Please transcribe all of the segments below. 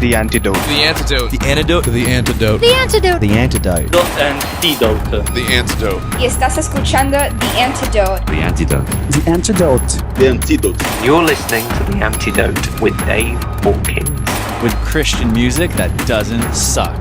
The antidote. The antidote. The antidote. The antidote. The antidote. The antidote. The antidote. The antidote. Y estás escuchando The Antidote. The antidote. The antidote. The antidote. You're listening to The Antidote with Dave Hawkins. With Christian music that doesn't suck.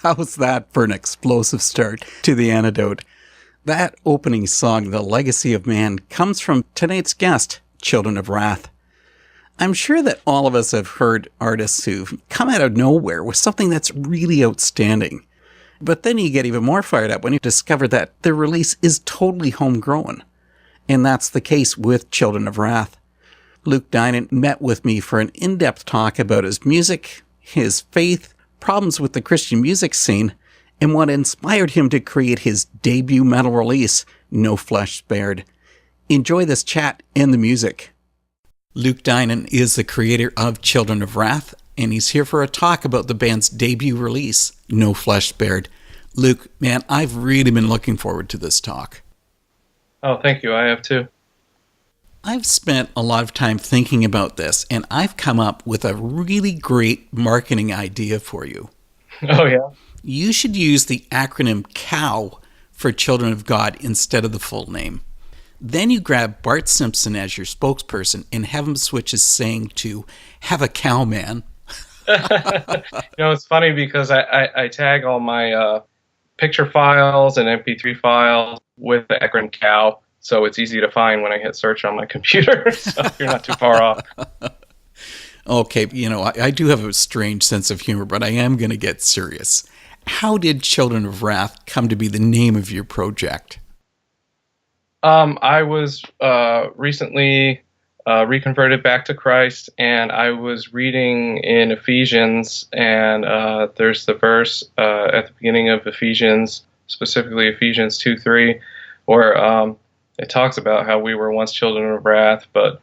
How's that for an explosive start to The Antidote? That opening song, The Legacy of Man, comes from tonight's guest, Children of Wrath. I'm sure that all of us have heard artists who've come out of nowhere with something that's really outstanding. But then you get even more fired up when you discover that their release is totally homegrown. And that's the case with Children of Wrath. Luke Dinan met with me for an in-depth talk about his music, his faith, problems with the Christian music scene, and what inspired him to create his debut metal release, No Flesh Spared. Enjoy this chat and the music. Luke Dinan is the creator of Children of Wrath, and he's here for a talk about the band's debut release, No Flesh Spared. Luke, man, I've really been looking forward to this talk. Oh, thank you. I have too. I've spent a lot of time thinking about this, and I've come up with a really great marketing idea for you. Oh, yeah? You should use the acronym COW for Children of God instead of the full name. Then you grab Bart Simpson as your spokesperson and have him switch his saying to "Have a cow, man." It's funny because I tag all my picture files and MP3 files with the acronym COW. So it's easy to find when I hit search on my computer, so you're not too far off. Okay, I do have a strange sense of humor, but I am going to get serious. How did Children of Wrath come to be the name of your project? I was recently reconverted back to Christ, and I was reading in Ephesians, and there's the verse at the beginning of Ephesians, specifically Ephesians 2:3, where it talks about how we were once children of wrath, but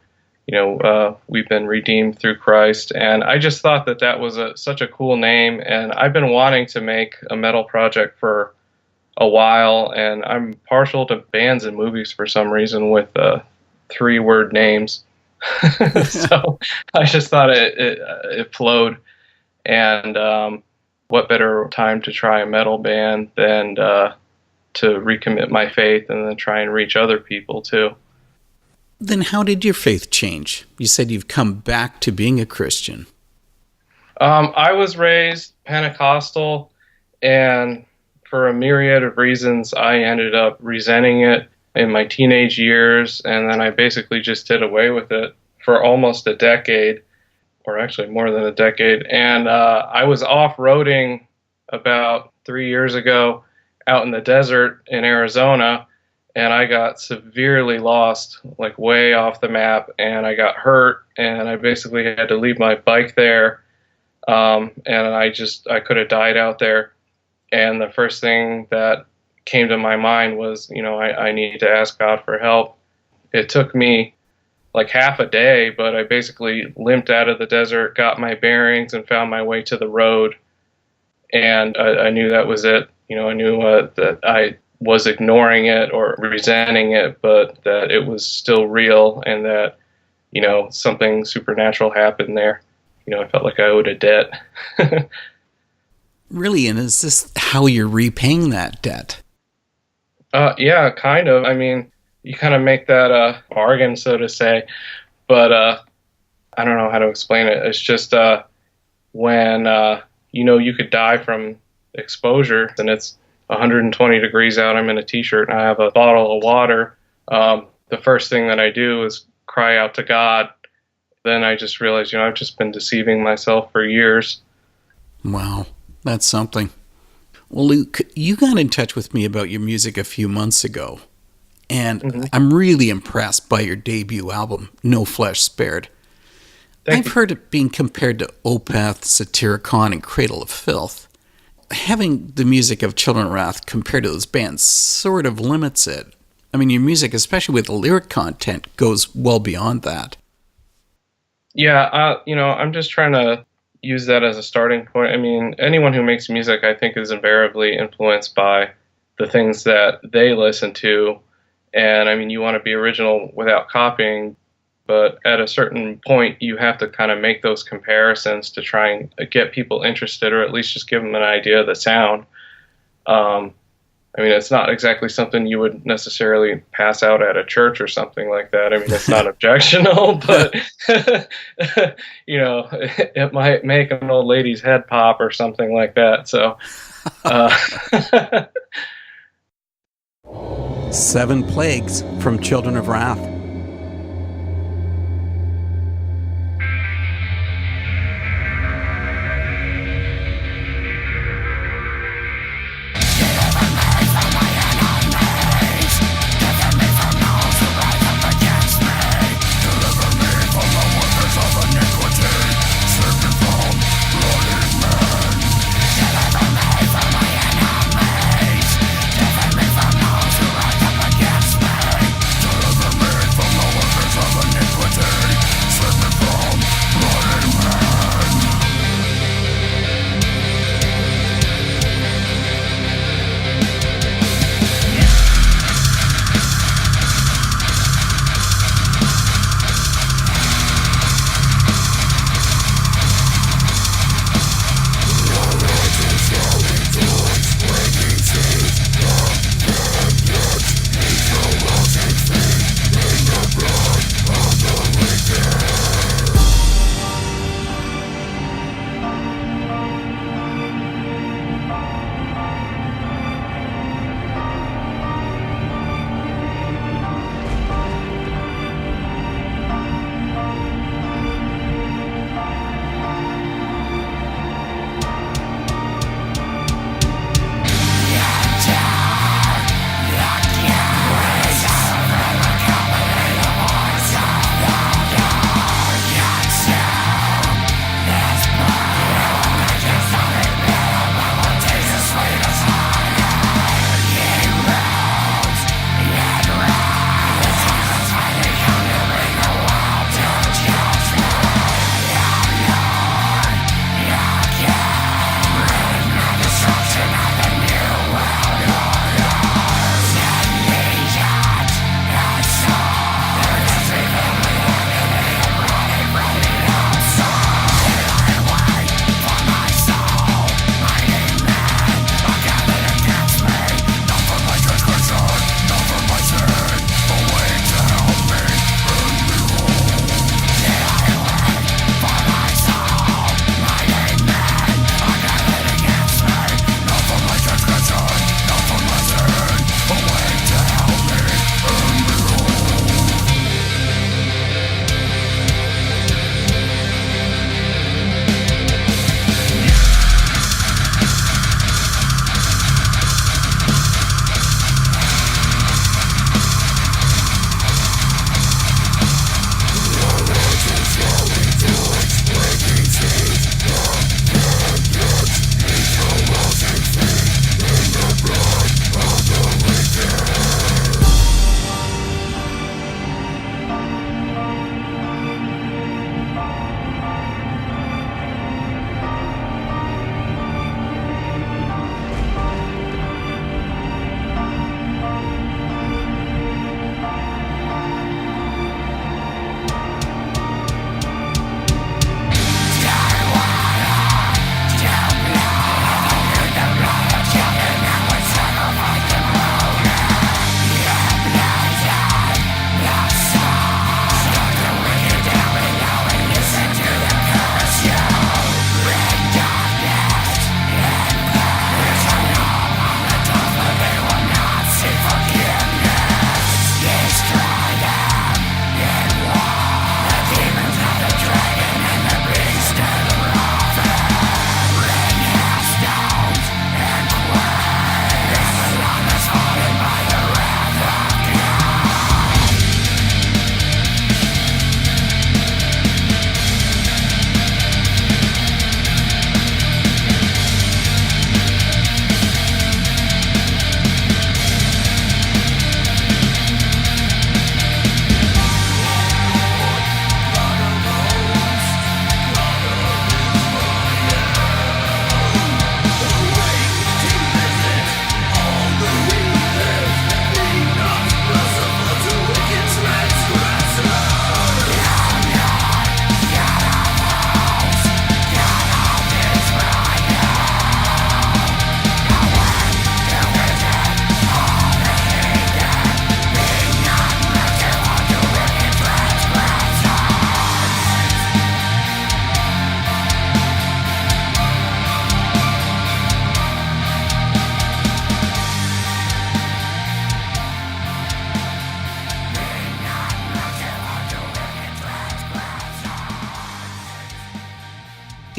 we've been redeemed through Christ. And I just thought that was such a cool name. And I've been wanting to make a metal project for a while. And I'm partial to bands and movies for some reason with 3-word names. So I just thought it flowed. And what better time to try a metal band than to recommit my faith and then try and reach other people too. Then how did your faith change? You said you've come back to being a Christian. I was raised Pentecostal, and for a myriad of reasons, I ended up resenting it in my teenage years, and then I basically just did away with it for almost a decade, or actually more than a decade. And I was off-roading about 3 years ago out in the desert in Arizona, and I got severely lost, like way off the map, and I got hurt, and I basically had to leave my bike there, and I could have died out there. And the first thing that came to my mind was, I need to ask God for help. It took me like half a day, but I basically limped out of the desert, got my bearings, and found my way to the road. And I knew that was it. I knew that I was ignoring it or resenting it, but that it was still real, and that, something supernatural happened there. I felt like I owed a debt. Really? And is this how you're repaying that debt? Yeah, kind of. I mean, you kind of make that bargain, so to say, but I don't know how to explain it. It's just when you could die from exposure, and it's 120 degrees out. I'm in a t-shirt and I have a bottle of water. The first thing that I do is cry out to God. Then I just realized, I've just been deceiving myself for years. Wow, that's something. Well, Luke, you got in touch with me about your music a few months ago, and I'm really impressed by your debut album, No Flesh Spared. I've heard it being compared to Opeth, Satyricon, and Cradle of Filth. Having the music of Children of Wrath compared to those bands sort of limits it. I mean, your music, especially with the lyric content, goes well beyond that. Yeah, I'm just trying to use that as a starting point. I mean, anyone who makes music, I think, is invariably influenced by the things that they listen to. And I mean, you want to be original without copying, but at a certain point, you have to kind of make those comparisons to try and get people interested, or at least just give them an idea of the sound. I mean, it's not exactly something you would necessarily pass out at a church or something like that. I mean, it's not objectionable, but, it might make an old lady's head pop or something like that. So, 7 Plagues from Children of Wrath.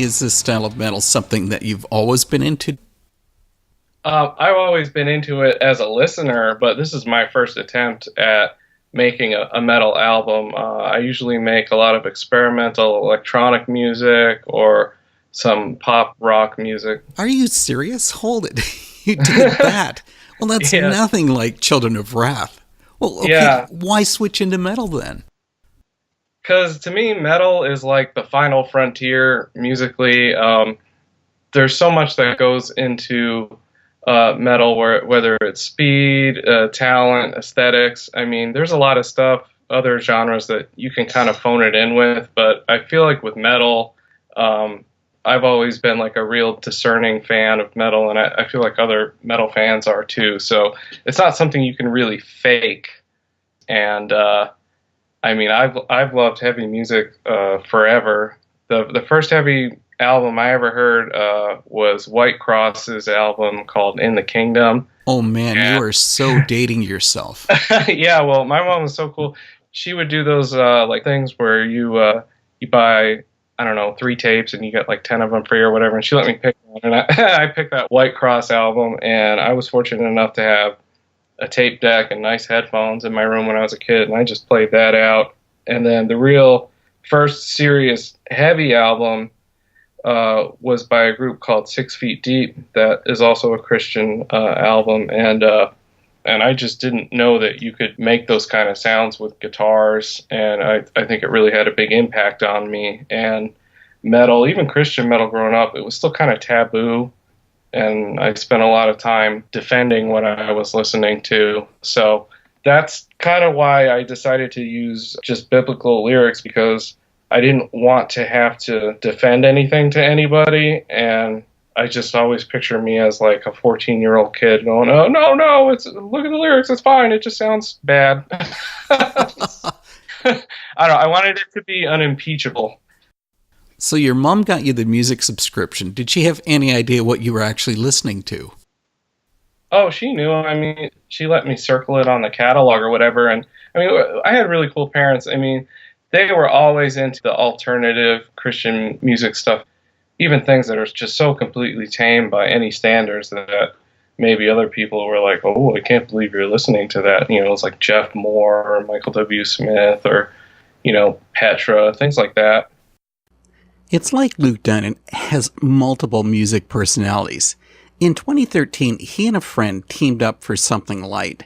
Is this style of metal something that you've always been into? I've always been into it as a listener, but this is my first attempt at making a metal album. I usually make a lot of experimental electronic music or some pop rock music. Are you serious? Hold it. You did that. Well, that's nothing like Children of Wrath. Well, okay, why switch into metal then? Because to me, metal is like the final frontier musically. There's so much that goes into metal, whether it's speed, talent, aesthetics. I mean, there's a lot of stuff, other genres that you can kind of phone it in with. But I feel like with metal, I've always been like a real discerning fan of metal, and I feel like other metal fans are too. So it's not something you can really fake. And I mean, I've loved heavy music forever. The first heavy album I ever heard was White Cross's album called In the Kingdom. Oh man, you are so dating yourself. Yeah, well, my mom was so cool. She would do those like things where you buy, I don't know, 3 tapes and you get like 10 of them free or whatever, and she let me pick one. And I picked that White Cross album, and I was fortunate enough to have a tape deck and nice headphones in my room when I was a kid, and I just played that out. And then the real first serious heavy album was by a group called 6 Feet Deep that is also a Christian album, and I just didn't know that you could make those kind of sounds with guitars, and I think it really had a big impact on me. And metal, even Christian metal growing up, it was still kind of taboo, and I spent a lot of time defending what I was listening to. So that's kind of why I decided to use just biblical lyrics, because I didn't want to have to defend anything to anybody, and I just always picture me as like a 14-year-old kid going, "Oh no, look at the lyrics, it's fine, it just sounds bad." I don't know, I wanted it to be unimpeachable. So your mom got you the music subscription. Did she have any idea what you were actually listening to? Oh, she knew. I mean, she let me circle it on the catalog or whatever, and I mean, I had really cool parents. I mean, they were always into the alternative Christian music stuff, even things that are just so completely tame by any standards that maybe other people were like, "Oh, I can't believe you're listening to that." You know, it's like Jeff Moore or Michael W. Smith or, you know, Petra, things like that. It's like Luke Dinan has multiple music personalities. In 2013, he and a friend teamed up for something light.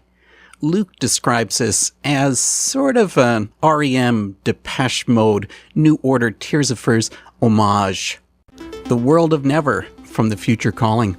Luke describes this as sort of an REM, Depeche Mode, New Order, Tears of Furs homage. The World of Never from The Future Calling.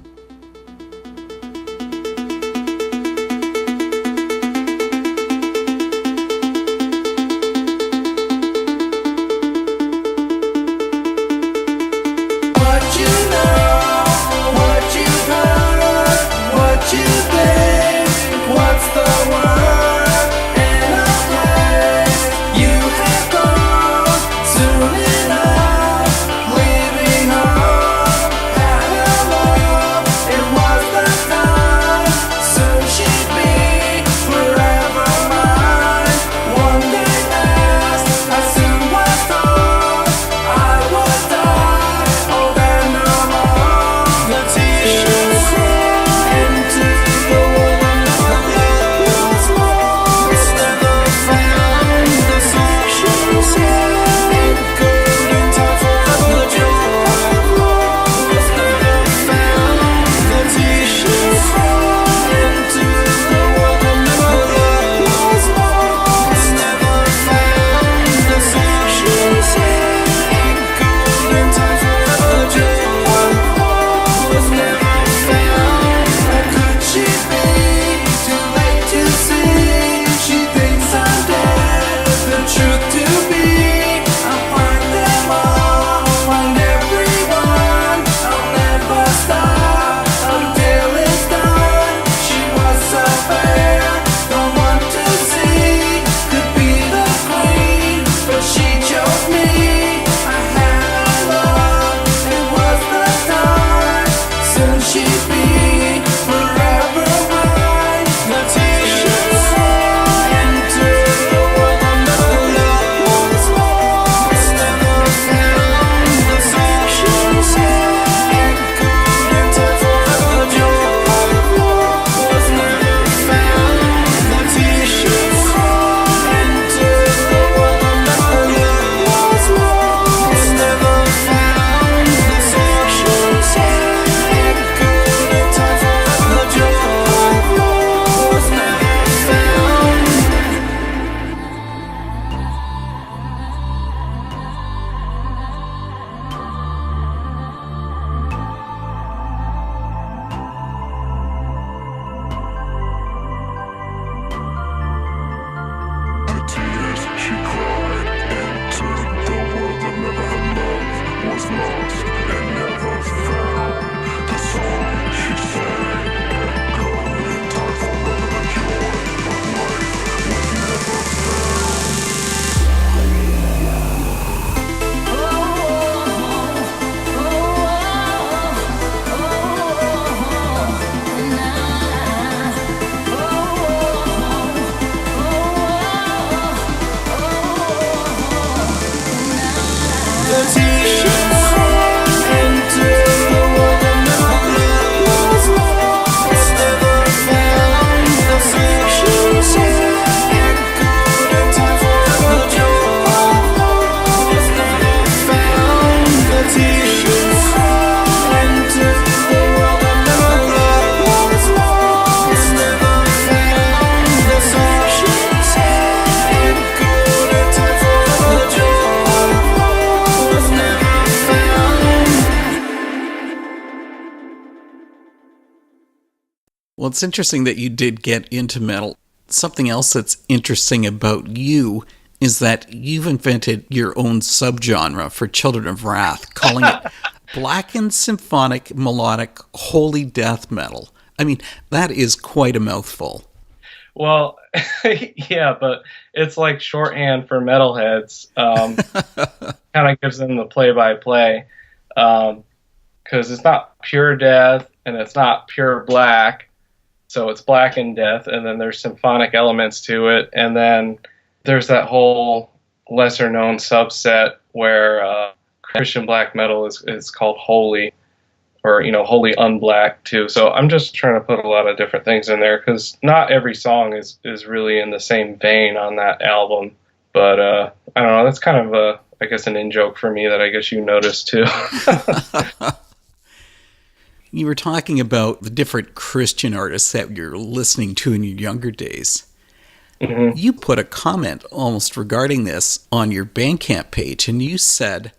Well, it's interesting that you did get into metal. Something else that's interesting about you is that you've invented your own subgenre for Children of Wrath, calling it Blackened, Symphonic, Melodic, Holy Death Metal. I mean, that is quite a mouthful. Well, yeah, but it's like shorthand for metalheads. Kind of gives them the play-by-play. Because it's not pure death and it's not pure black. So it's blackened death, and then there's symphonic elements to it. And then there's that whole lesser-known subset where Christian black metal is called holy, or, holy unblack too. So I'm just trying to put a lot of different things in there because not every song is really in the same vein on that album. But I don't know, that's kind of I guess an in-joke for me that I guess you noticed too. You were talking about the different Christian artists that you're listening to in your younger days. Mm-hmm. You put a comment almost regarding this on your Bandcamp page, and you said,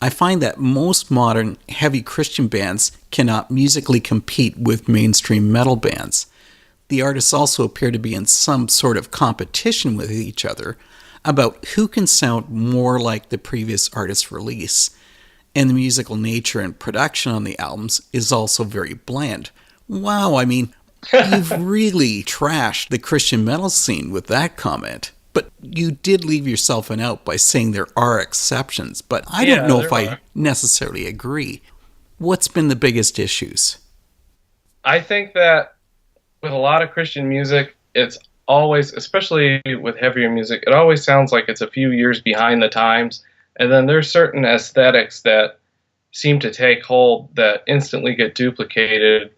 I find that most modern heavy Christian bands cannot musically compete with mainstream metal bands. The artists also appear to be in some sort of competition with each other about who can sound more like the previous artist's release. And the musical nature and production on the albums is also very bland. Wow, I mean, you've really trashed the Christian metal scene with that comment. But you did leave yourself an out by saying there are exceptions. But I don't know if I necessarily agree. What's been the biggest issues? I think that with a lot of Christian music, it's always, especially with heavier music, it always sounds like it's a few years behind the times. And then there's certain aesthetics that seem to take hold that instantly get duplicated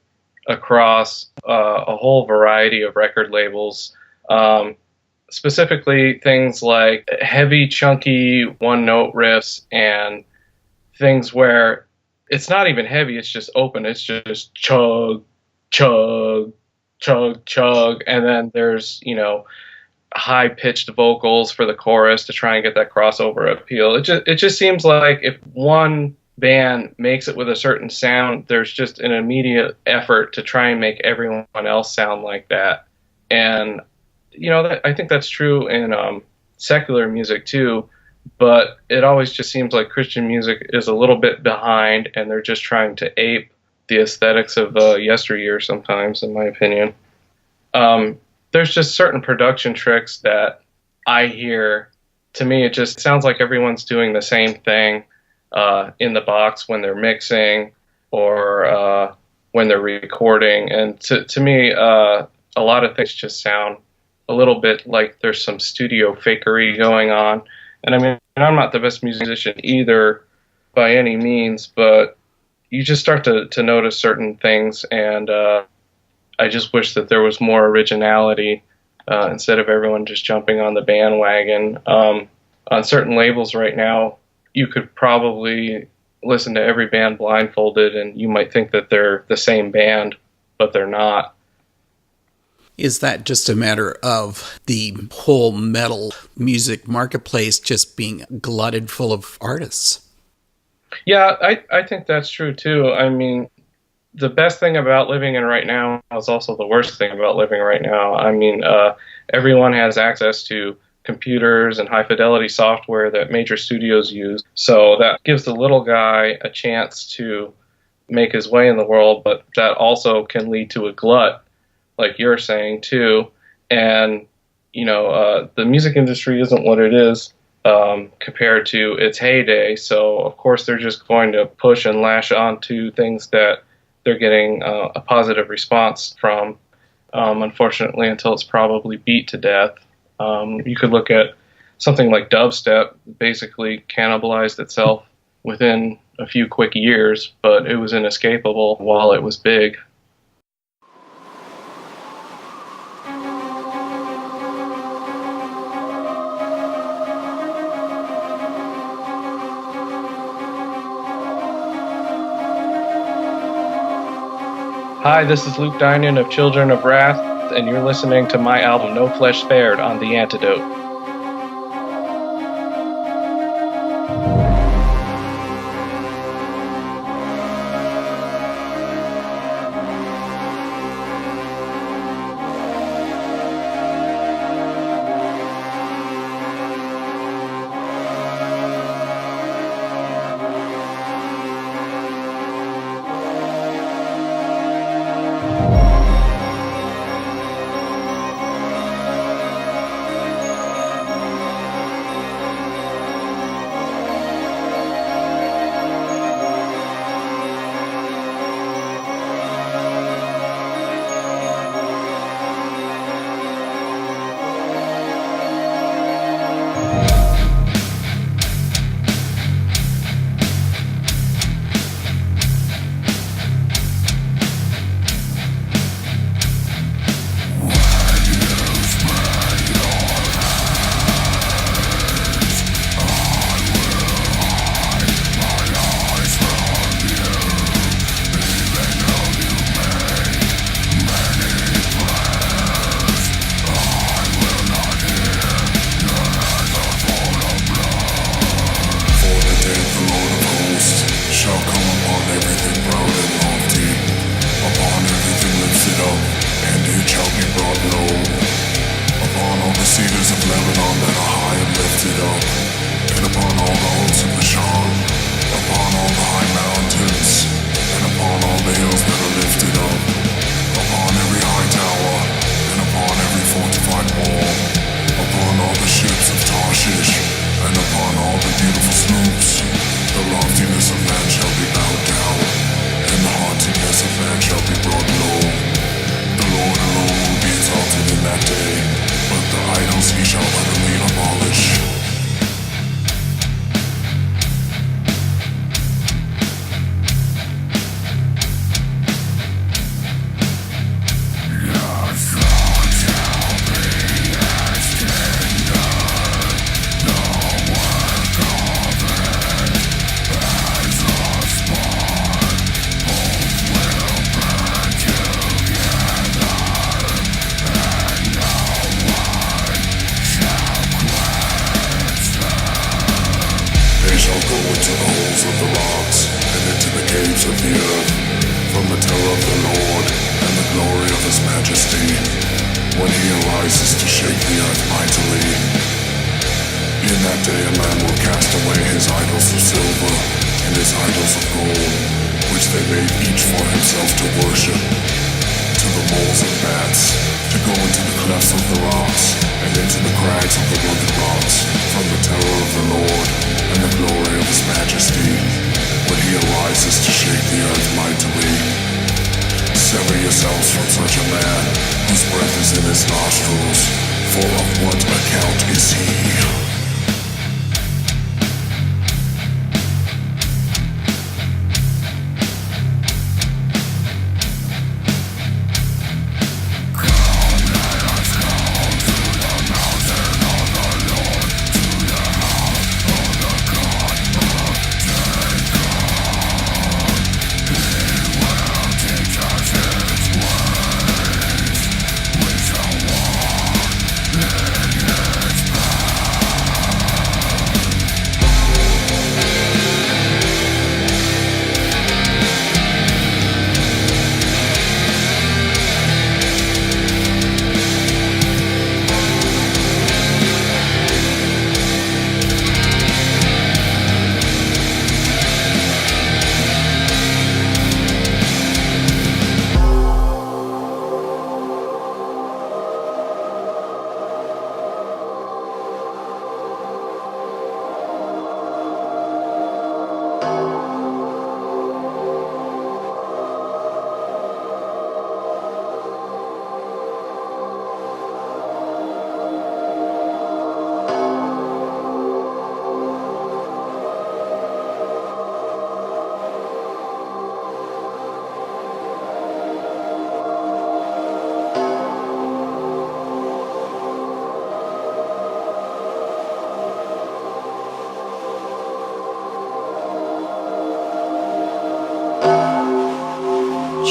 across a whole variety of record labels. Specifically things like heavy, chunky one-note riffs and things where it's not even heavy, it's just open. It's just chug, chug, chug, chug. And then there's, high-pitched vocals for the chorus to try and get that crossover appeal. It just seems like if one band makes it with a certain sound, there's just an immediate effort to try and make everyone else sound like that. And I think that's true in secular music too, but it always just seems like Christian music is a little bit behind, and they're just trying to ape the aesthetics of yesteryear sometimes, in my opinion. There's just certain production tricks that I hear. To me, it just sounds like everyone's doing the same thing in the box when they're mixing or when they're recording. And to me, a lot of things just sound a little bit like there's some studio fakery going on. And I mean, I'm not the best musician either by any means, but you just start to notice certain things, and I just wish that there was more originality instead of everyone just jumping on the bandwagon. On certain labels right now, you could probably listen to every band blindfolded, and you might think that they're the same band, but they're not. Is that just a matter of the whole metal music marketplace just being glutted full of artists? Yeah, I think that's true too. I mean, the best thing about living in right now is also the worst thing about living right now. I mean, everyone has access to computers and high fidelity software that major studios use. So that gives the little guy a chance to make his way in the world, but that also can lead to a glut, like you're saying too. And the music industry isn't what it is compared to its heyday. So of course they're just going to push and lash onto things that they're getting a positive response from, unfortunately, until it's probably beat to death. You could look at something like dubstep, basically cannibalized itself within a few quick years, but it was inescapable while it was big. Hi, this is Luke Dinan of Children of Wrath, and you're listening to my album No Flesh Spared on The Antidote.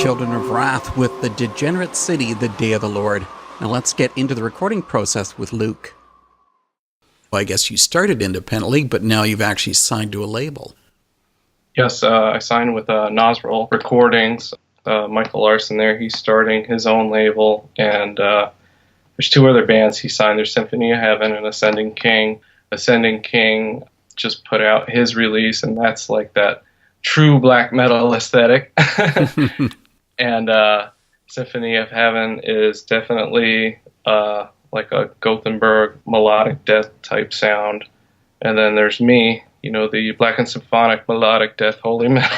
Children of Wrath with The Degenerate City, The Day of the Lord. Now let's get into the recording process with Luke. Well, I guess you started independently, but now you've actually signed to a label. Yes, I signed with Nostril Recordings. Michael Larson there, he's starting his own label, and there's two other bands he signed. There's Symphony of Heaven and Ascending King. Ascending King just put out his release, and that's like that true black metal aesthetic. And Symphony of Heaven is definitely like a Gothenburg melodic death type sound. And then there's me, the Blackened Symphonic melodic death holy metal.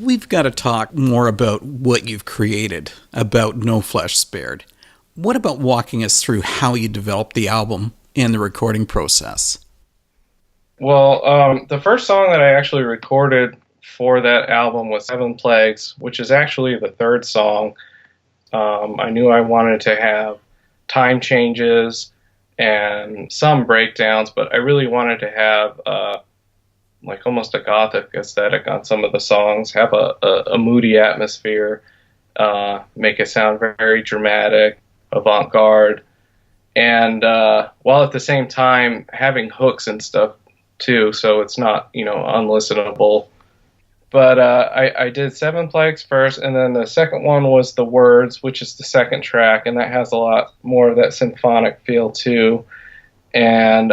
We've got to talk more about what you've created, about No Flesh Spared. What about walking us through how you developed the album and the recording process? Well, the first song that I actually recorded for that album was Seven Plagues, which is actually the third song. I knew I wanted to have time changes and some breakdowns, but I really wanted to have like almost a gothic aesthetic on some of the songs, have a moody atmosphere, make it sound very dramatic, avant-garde, and while at the same time having hooks and stuff too, so it's not, unlistenable. But I did Seven Plagues first, and then the second one was The Words, which is the second track, and that has a lot more of that symphonic feel too. And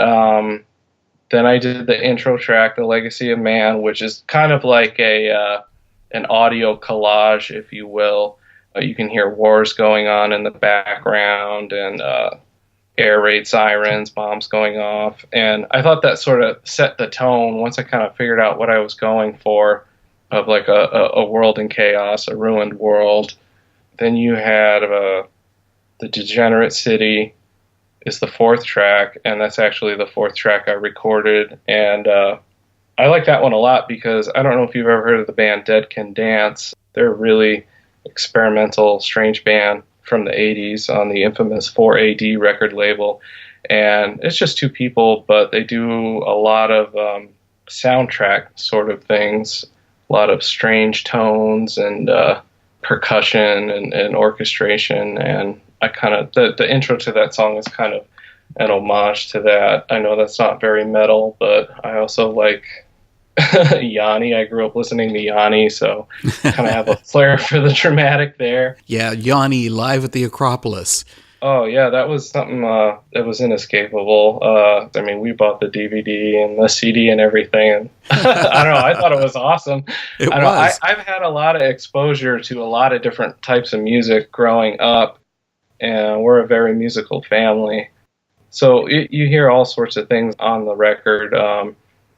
then I did the intro track, The Legacy of Man, which is kind of like an audio collage, if you will. You can hear wars going on in the background, and air raid sirens, bombs going off. And I thought that sort of set the tone once I kind of figured out what I was going for, of like a world in chaos, a ruined world. Then you had The Degenerate City is the fourth track, and that's actually the fourth track I recorded. And I like that one a lot because I don't know if you've ever heard of the band Dead Can Dance. They're a really experimental, strange band from the 80s on the infamous 4AD record label. And it's just two people, but they do a lot of soundtrack sort of things, a lot of strange tones and percussion and orchestration. And I kind of, the intro to that song is kind of an homage to that. I know that's not very metal, but I also like Yanni. I grew up listening to Yanni, so kind of have a flair for the dramatic there. Yeah, Yanni live at the Acropolis. Oh yeah, that was something that was inescapable. I mean, we bought the DVD and the CD and everything. And I don't know. I thought it was awesome. I've had a lot of exposure to a lot of different types of music growing up, and we're a very musical family. So you hear all sorts of things on the record.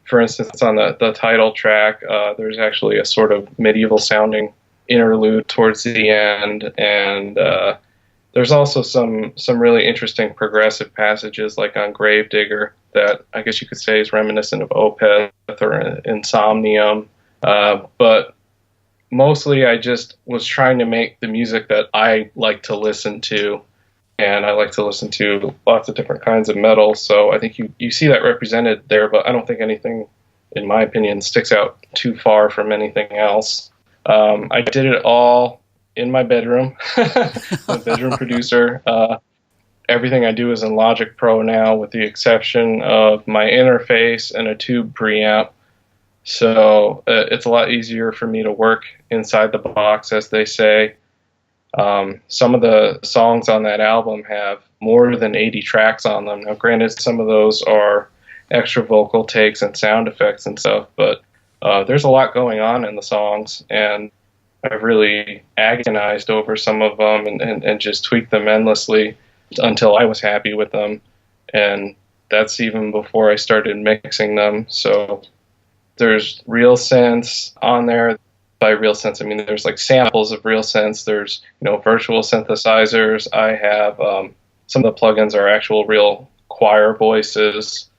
For instance, on the title track, there's actually a sort of medieval-sounding interlude towards the end, and there's also some really interesting progressive passages, like on Gravedigger, that I guess you could say is reminiscent of Opeth or Insomnium. But mostly I just was trying to make the music that I like to listen to, and I like to listen to lots of different kinds of metal, so I think you see that represented there, but I don't think anything, in my opinion, sticks out too far from anything else. I did it all in my bedroom, my bedroom producer. Everything I do is in Logic Pro now, with the exception of my interface and a tube preamp. So it's a lot easier for me to work inside the box, as they say. Some of the songs on that album have more than 80 tracks on them. Now, granted, some of those are extra vocal takes and sound effects and stuff, but there's a lot going on in the songs, and I've really agonized over some of them and just tweaked them endlessly until I was happy with them. And that's even before I started mixing them. So there's real synths on there. By real synths, I mean there's like samples of real synths. There's, virtual synthesizers. I have some of the plugins are actual real choir voices.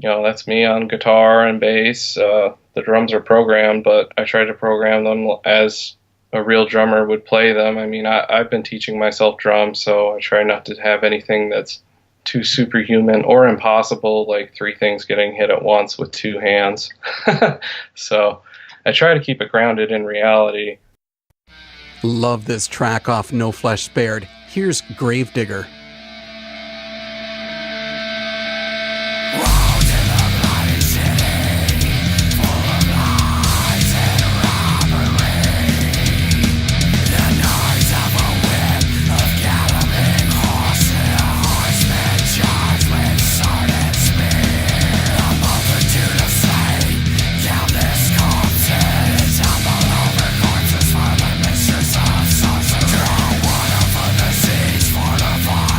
That's me on guitar and bass. The drums are programmed, but I try to program them as a real drummer would play them. I mean, I've been teaching myself drums, so I try not to have anything that's too superhuman or impossible, like three things getting hit at once with two hands. So I try to keep it grounded in reality. Love this track off No Flesh Spared. Here's Gravedigger. Fortified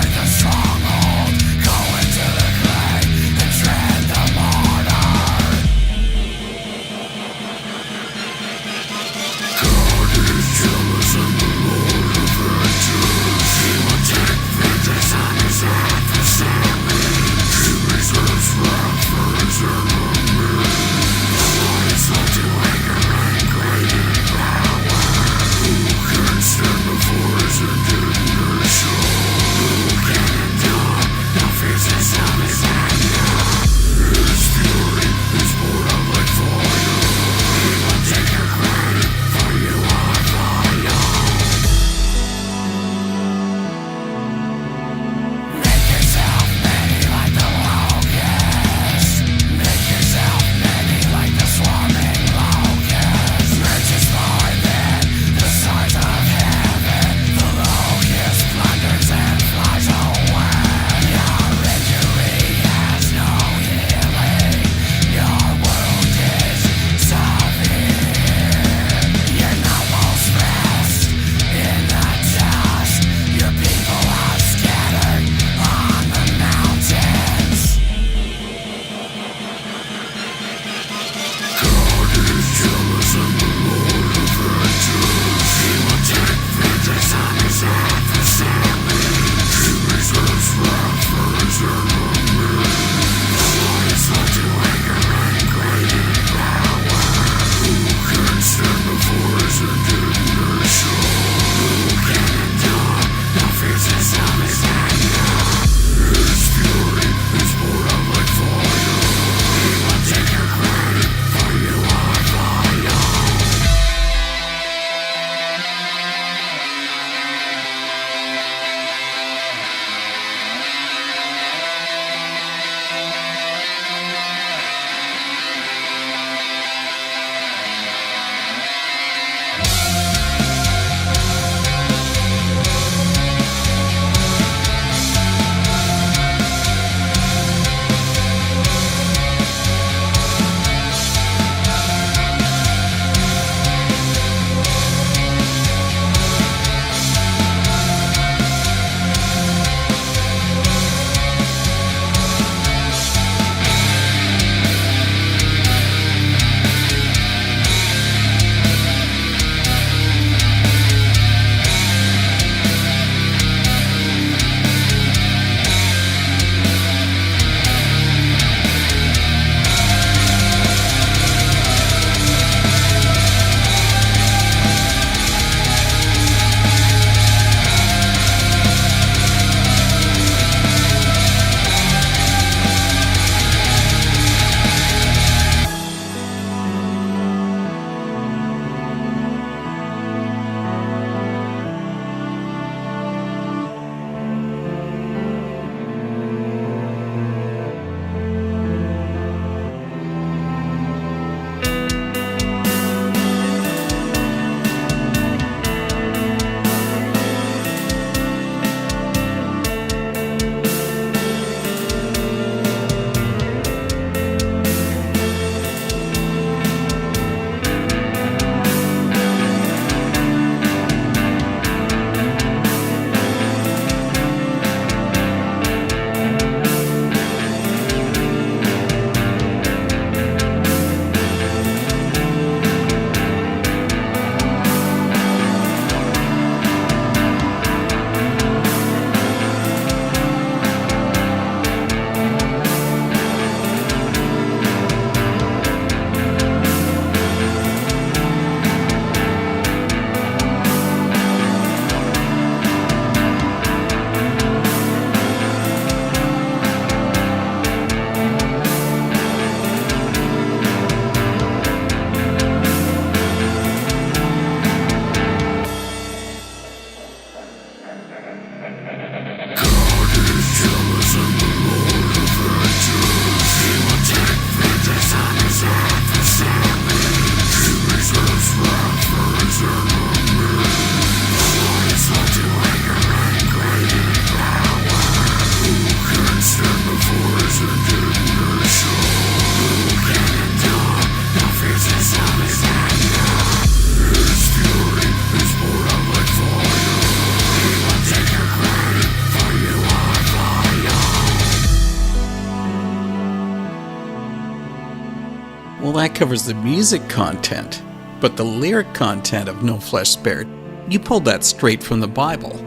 Well, that covers the music content, but the lyric content of No Flesh Spared, you pulled that straight from the Bible.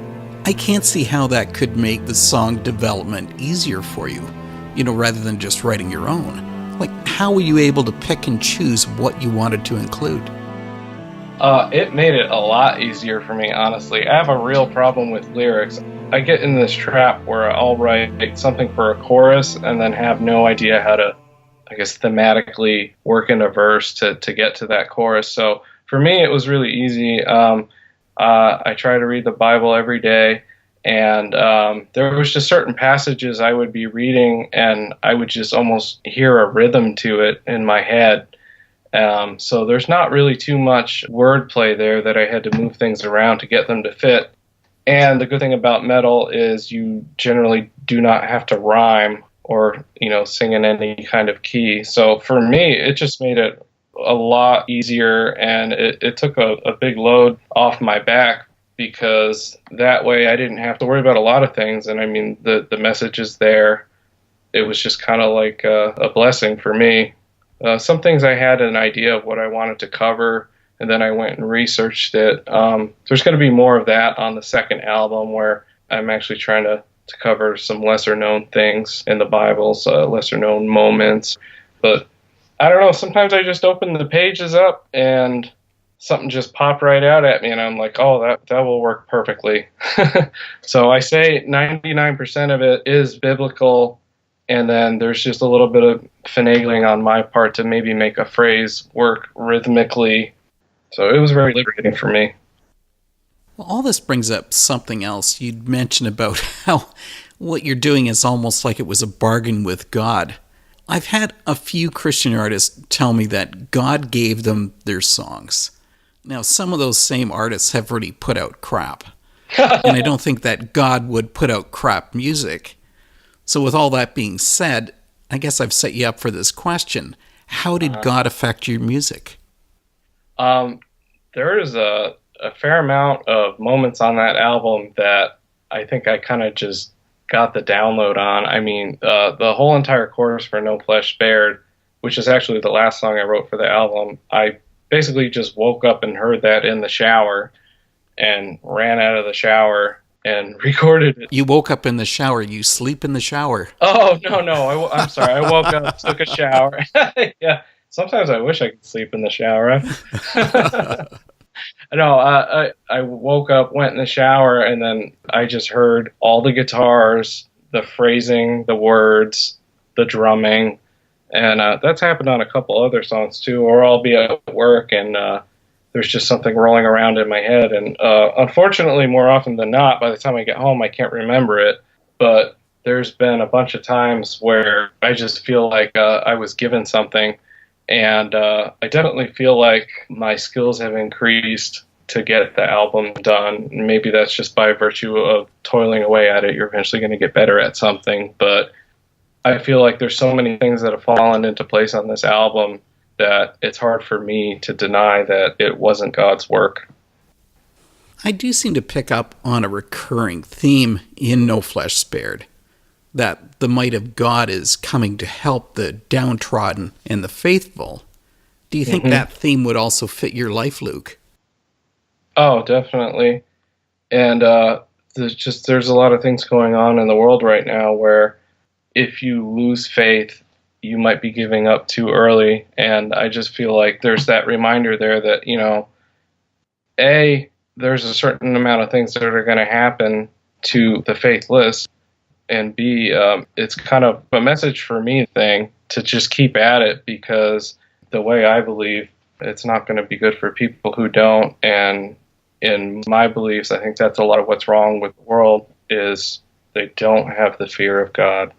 I can't see how that could make the song development easier for you, rather than just writing your own. Like, how were you able to pick and choose what you wanted to include? It made it a lot easier for me, honestly. I have a real problem with lyrics. I get in this trap where I'll write something for a chorus and then have no idea how to, thematically work in a verse to get to that chorus. So for me, it was really easy. I try to read the Bible every day, and there was just certain passages I would be reading, and I would just almost hear a rhythm to it in my head. So there's not really too much wordplay there that I had to move things around to get them to fit. And the good thing about metal is you generally do not have to rhyme or, sing in any kind of key. So for me, it just made it a lot easier, and it took a big load off my back, because that way I didn't have to worry about a lot of things. And I mean, the message is there. It was just kind of like a blessing for me. Some things I had an idea of what I wanted to cover, and then I went and researched it. There's going to be more of that on the second album, where I'm actually trying to cover some lesser-known things in the Bibles, lesser-known moments. But I don't know, sometimes I just open the pages up and something just popped right out at me, and I'm like, oh, that will work perfectly. So I say 99% of it is biblical, and then there's just a little bit of finagling on my part to maybe make a phrase work rhythmically. So it was very liberating for me. Well, all this brings up something else. You'd mentioned about how what you're doing is almost like it was a bargain with God. I've had a few Christian artists tell me that God gave them their songs. Now, some of those same artists have already put out crap. And I don't think that God would put out crap music. So with all that being said, I guess I've set you up for this question. How did God affect your music? There is a fair amount of moments on that album that I think I kind of just got the download on. I mean, the whole entire chorus for No Flesh Spared, which is actually the last song I wrote for the album, I basically just woke up and heard that in the shower and ran out of the shower and recorded it. You woke up in the shower. You sleep in the shower. Oh, no. I'm sorry. I woke up, took a shower. Yeah. Sometimes I wish I could sleep in the shower. No, I woke up, went in the shower, and then I just heard all the guitars, the phrasing, the words, the drumming. And that's happened on a couple other songs too, or I'll be at work and there's just something rolling around in my head. And unfortunately, more often than not, by the time I get home, I can't remember it. But there's been a bunch of times where I just feel like I was given something. And I definitely feel like my skills have increased to get the album done. Maybe that's just by virtue of toiling away at it. You're eventually going to get better at something. But I feel like there's so many things that have fallen into place on this album that it's hard for me to deny that it wasn't God's work. I do seem to pick up on a recurring theme in No Flesh Spared, that the might of God is coming to help the downtrodden and the faithful. Do you think that theme would also fit your life, Luke? Oh, definitely. And there's a lot of things going on in the world right now where if you lose faith, you might be giving up too early. And I just feel like there's that reminder there that, A, there's a certain amount of things that are going to happen to the faithless. And B, it's kind of a message for me thing to just keep at it, because the way I believe, it's not going to be good for people who don't. And in my beliefs, I think that's a lot of what's wrong with the world, is they don't have the fear of God.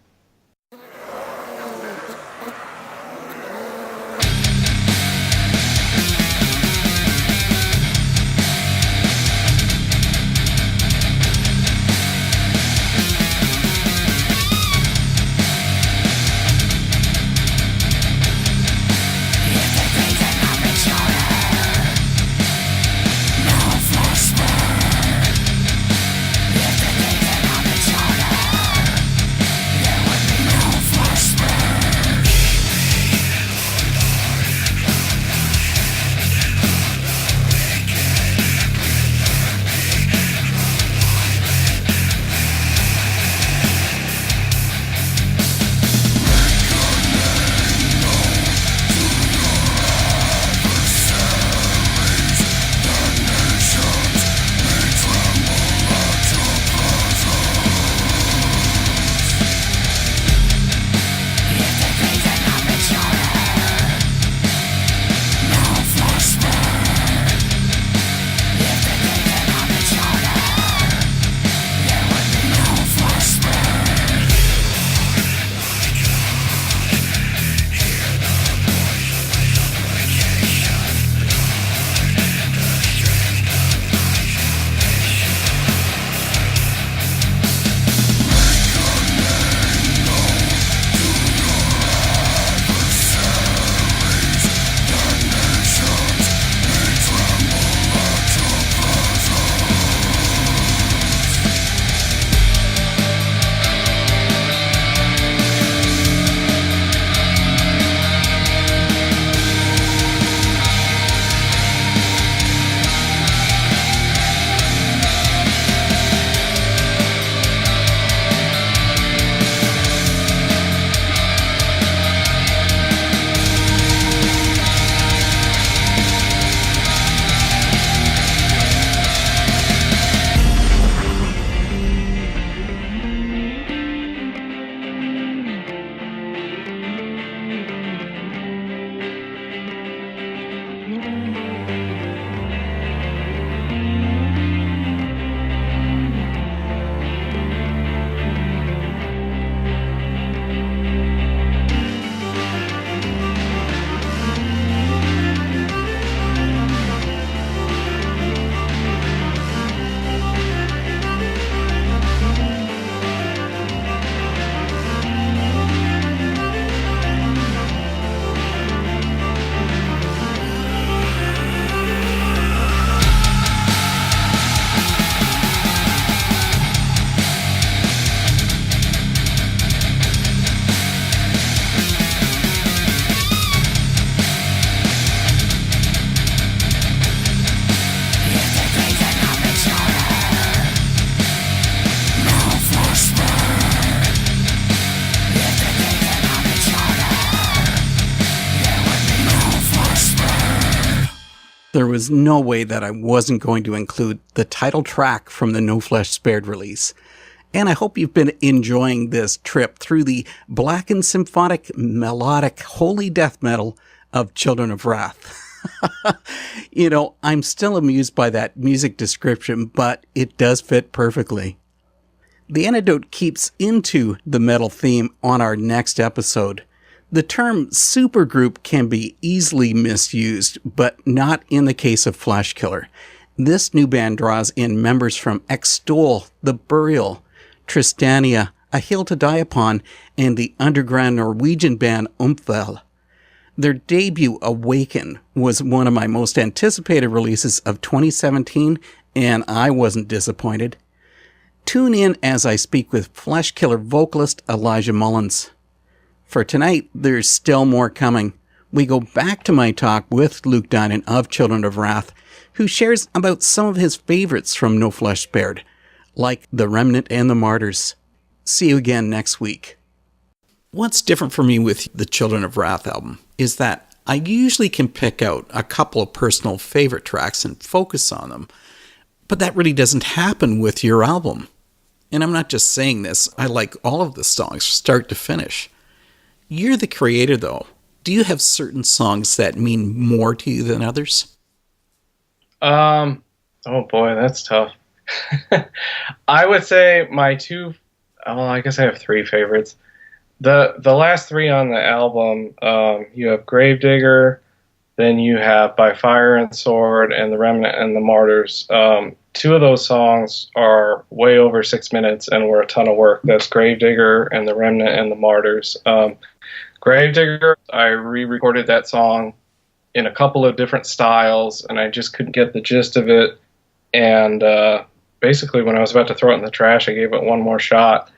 There was no way that I wasn't going to include the title track from the No Flesh Spared release. And I hope you've been enjoying this trip through the Blackened Symphonic Melodic Holy Death Metal of Children of Wrath. You know, I'm still amused by that music description, but it does fit perfectly. The antidote keeps into the metal theme on our next episode. The term supergroup can be easily misused, but not in the case of Fleshkiller. This new band draws in members from Extol, The Burial, Tristania, A Hill to Die Upon, and the underground Norwegian band Umfell. Their debut, Awaken, was one of my most anticipated releases of 2017, and I wasn't disappointed. Tune in as I speak with Fleshkiller vocalist Elijah Mullins. For tonight, there's still more coming. We go back to my talk with Luke Dinan of Children of Wrath, who shares about some of his favorites from No Flesh Spared, like The Remnant and the Martyrs. See you again next week. What's different for me with the Children of Wrath album is that I usually can pick out a couple of personal favorite tracks and focus on them, but that really doesn't happen with your album. And I'm not just saying this, I like all of the songs, start to finish. You're the creator, though. Do you have certain songs that mean more to you than others? Oh boy, that's tough. I would say my two, well, I guess I have three favorites. The last three on the album, you have Gravedigger, then you have By Fire and Sword, and The Remnant and the Martyrs. Two of those songs are way over 6 minutes and were a ton of work. That's Gravedigger and The Remnant and the Martyrs. Gravedigger, I re-recorded that song in a couple of different styles, and I just couldn't get the gist of it. And basically, when I was about to throw it in the trash, I gave it one more shot,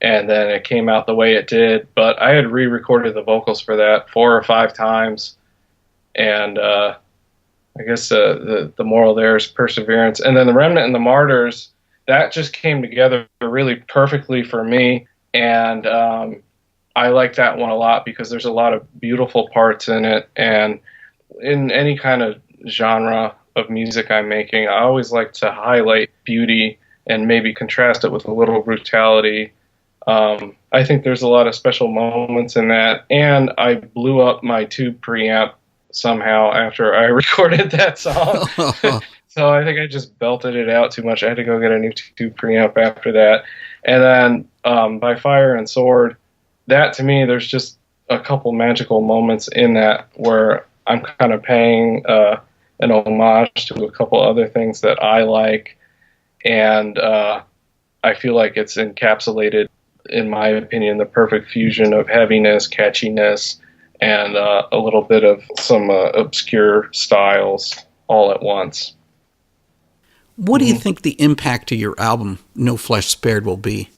and then it came out the way it did. But I had re-recorded the vocals for that 4 or 5 times, and I guess the moral there is perseverance. And then The Remnant and the Martyrs, that just came together really perfectly for me, and I like that one a lot because there's a lot of beautiful parts in it, and in any kind of genre of music I'm making, I always like to highlight beauty and maybe contrast it with a little brutality. I think there's a lot of special moments in that, and I blew up my tube preamp somehow after I recorded that song. So I think I just belted it out too much. I had to go get a new tube preamp after that. And then By Fire and Sword, that to me, there's just a couple magical moments in that where I'm kind of paying an homage to a couple other things that I like, and I feel like it's encapsulated, in my opinion, the perfect fusion of heaviness, catchiness, and a little bit of some obscure styles all at once. What do you think the impact to your album, No Flesh Spared, will be?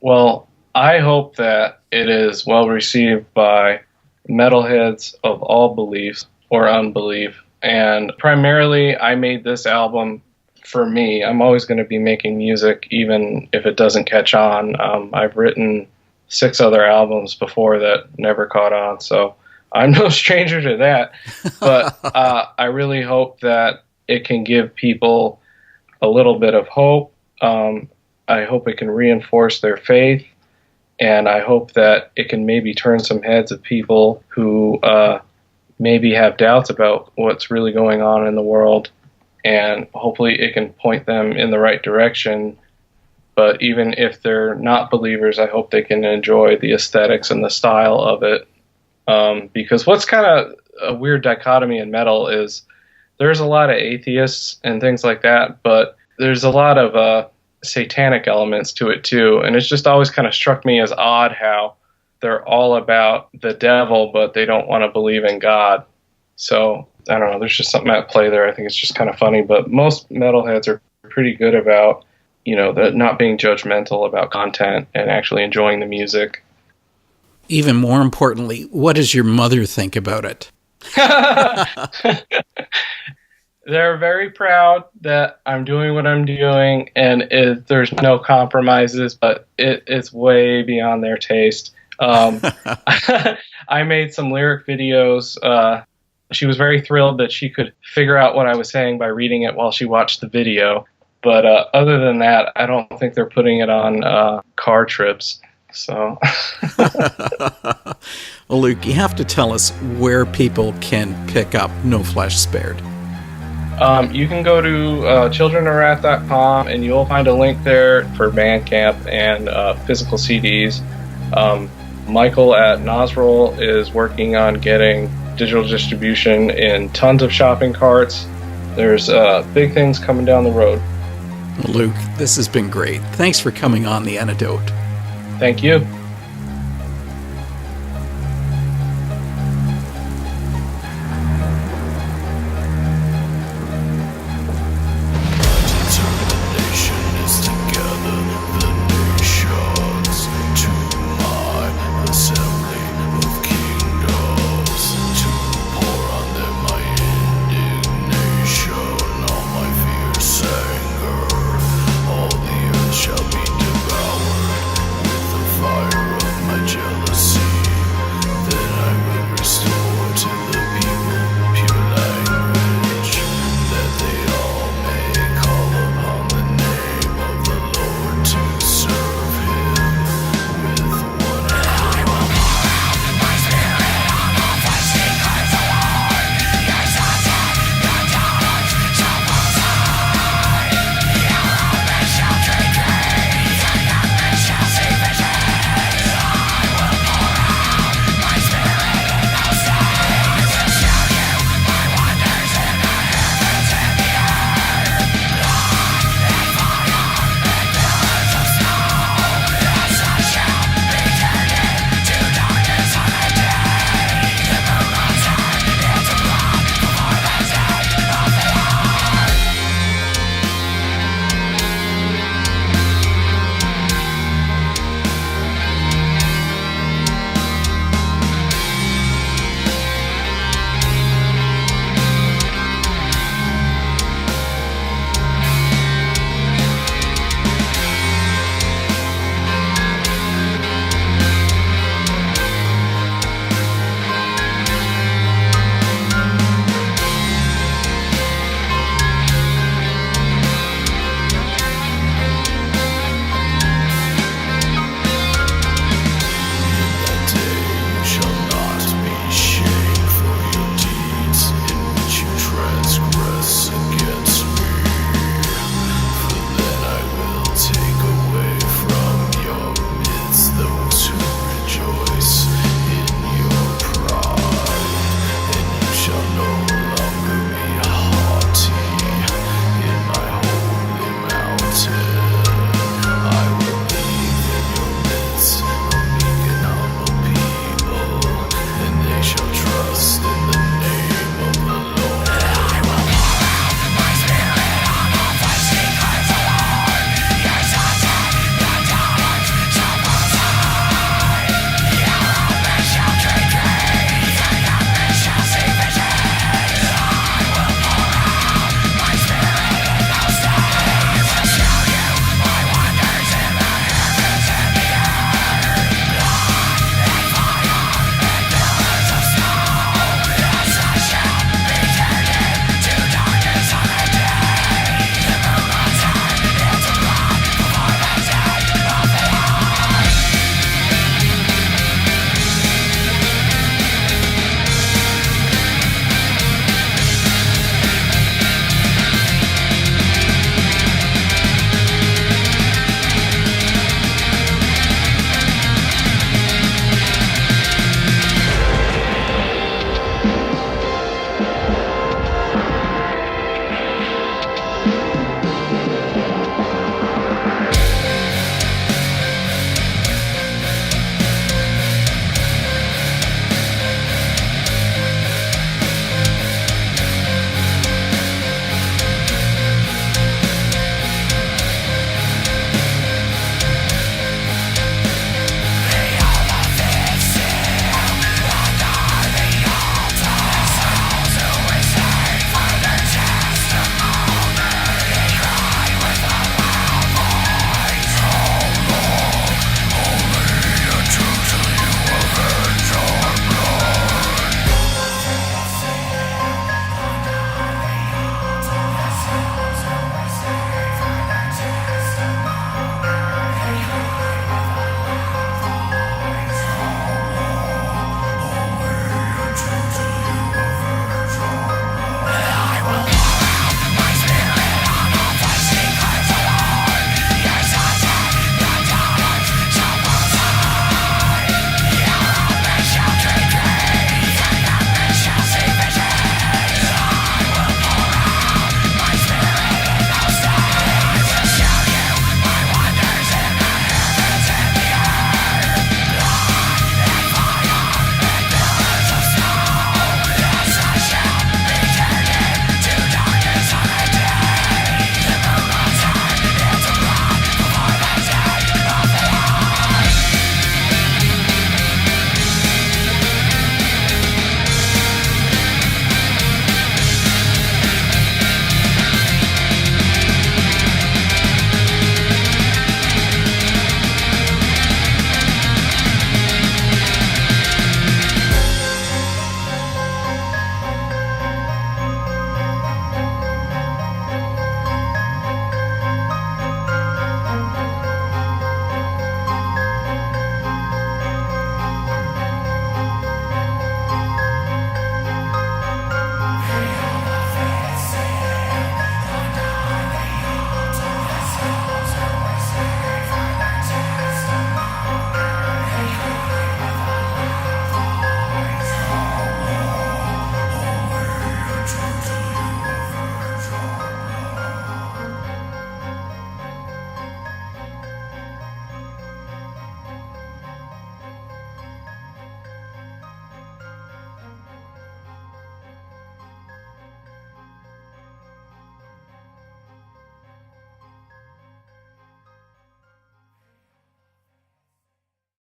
Well, I hope that it is well received by metalheads of all beliefs or unbelief. And primarily, I made this album for me. I'm always going to be making music, even if it doesn't catch on. I've written 6 other albums before that never caught on, so I'm no stranger to that. But I really hope that it can give people a little bit of hope. I hope it can reinforce their faith. And I hope that it can maybe turn some heads of people who maybe have doubts about what's really going on in the world. And hopefully it can point them in the right direction. But even if they're not believers, I hope they can enjoy the aesthetics and the style of it. Because what's kind of a weird dichotomy in metal is there's a lot of atheists and things like that, but there's a lot of satanic elements to it too, and it's just always kind of struck me as odd how they're all about the devil, but they don't want to believe in God. So I don't know, there's just something at play there. I think it's just kind of funny, but most metalheads are pretty good about, not being judgmental about content and actually enjoying the music. Even more importantly, what does your mother think about it? They're very proud that I'm doing what I'm doing, and there's no compromises, but it's way beyond their taste. I made some lyric videos. she was very thrilled that she could figure out what I was saying by reading it while she watched the video. But other than that, I don't think they're putting it on car trips. So, Well, Luke, you have to tell us where people can pick up No Flesh Spared. You can go to childrenofwrath.com and you'll find a link there for Bandcamp and physical CDs. Michael at Nosroll is working on getting digital distribution in tons of shopping carts. There's big things coming down the road. Luke, this has been great. Thanks for coming on The Antidote. Thank you.